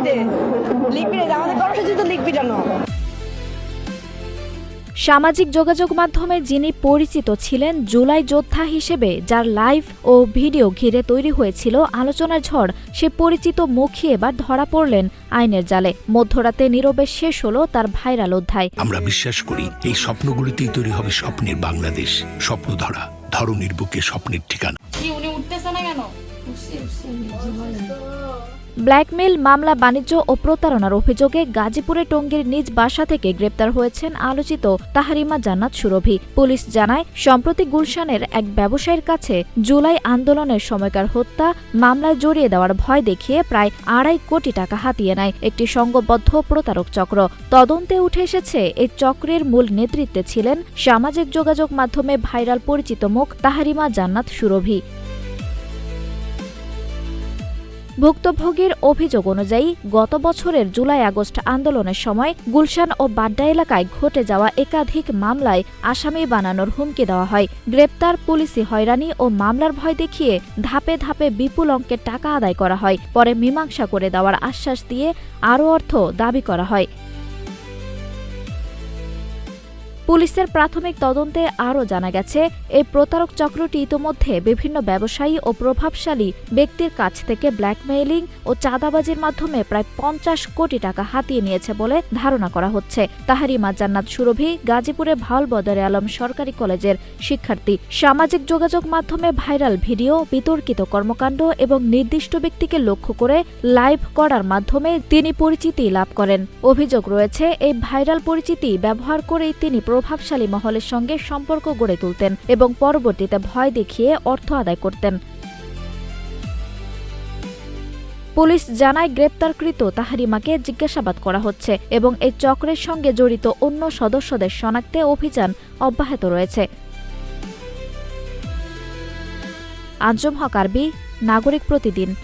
লিখতে আমাদের কর্মসূচি তো লিখবি জানো। সামাজিক যোগাযোগ মাধ্যমে যিনি পরিচিত ছিলেন জুলাই যোদ্ধা হিসেবে, যার লাইভ ও ভিডিও ঘিরে তৈরি হয়েছিল আলোচনার ঝড়, সে পরিচিত মুখী এবার ধরা পড়লেন আইনের জালে। মধ্যরাতে নীরবে শেষ হলো তার ভাইরাল অধ্যায়। আমরা বিশ্বাস করি এই স্বপ্নগুলিতেই তৈরি হবে স্বপ্নের বাংলাদেশ। স্বপ্ন ধরা, ধরনীর বুকে স্বপ্নের ঠিকানা। ব্ল্যাকমেইল মামলা, বাণিজ্য ও প্রতারণার অভিযোগে গাজীপুরে টঙ্গীর নিজ বাসা থেকে গ্রেপ্তার হয়েছেন আলোচিত তাহরিমা জান্নাত সুরভি। পুলিশ জানায়, সম্প্রতি গুলশানের এক ব্যবসায়ীর কাছে জুলাই আন্দোলনের সময়কার হত্যা মামলায় জড়িয়ে দেওয়ার ভয় দেখিয়ে প্রায় 2.5 কোটি টাকা হাতিয়ে নেয় একটি সংঘবদ্ধ প্রতারক চক্র। তদন্তে উঠে এসেছে, এই চক্রের মূল নেতৃত্বে ছিলেন সামাজিক যোগাযোগ মাধ্যমে ভাইরাল পরিচিত মুখ তাহরিমা জান্নাত সুরভি। ভুক্তভোগীর অভিযোগ অনুযায়ী গত বছরের জুলাই-আগস্ট আন্দোলনের সময় গুলশান ও বাড্ডা এলাকায় ঘটে যাওয়া একাধিক মামলায় আসামি বানানোর হুমকি দেওয়া হয়। গ্রেপ্তার, পুলিশি হয়রানি ও মামলার ভয় দেখিয়ে ধাপে ধাপে বিপুল অঙ্কের টাকা আদায় করা হয়। পরে মীমাংসা করে দেওয়ার আশ্বাস দিয়ে আরও অর্থ দাবি করা হয়। পুলিশের প্রাথমিক তদন্তে আরও জানা গেছে, এই প্রতারক চক্রটি ইতোমধ্যে বিভিন্ন ব্যবসায়ী ও প্রভাবশালী ব্যক্তির কাছ থেকে ব্ল্যাকমেইলিং ও চাঁদাবাজির মাধ্যমে প্রায় 50 কোটি টাকা হাতিয়ে নিয়েছে বলে ধারণা করা হচ্ছে। তাহরিমা জান্নাত সুরভি গাজীপুরে ভাওয়াল বদরে আলম সরকারি কলেজের শিক্ষার্থী। সামাজিক যোগাযোগ মাধ্যমে ভাইরাল ভিডিও, বিতর্কিত কর্মকাণ্ড এবং নির্দিষ্ট ব্যক্তিকে লক্ষ্য করে লাইভ করার মাধ্যমে তিনি পরিচিতি লাভ করেন। অভিযোগ রয়েছে, এই ভাইরাল পরিচিতি ব্যবহার করেই তিনি প্রভাবশালী মহলের সঙ্গে সম্পর্ক গড়ে তুলতেন এবং পরবর্তীতে ভয় দেখিয়ে অর্থ আদায় করতেন। পুলিশ জানায়, গ্রেপ্তারকৃত তাহরিমাকে জিজ্ঞাসাবাদ করা হচ্ছে এবং এই চক্রের সঙ্গে জড়িত অন্য সদস্যদের শনাক্তে অভিযান অব্যাহত রয়েছে। আঞ্জুম হক আরবি, নাগরিক প্রতিদিন।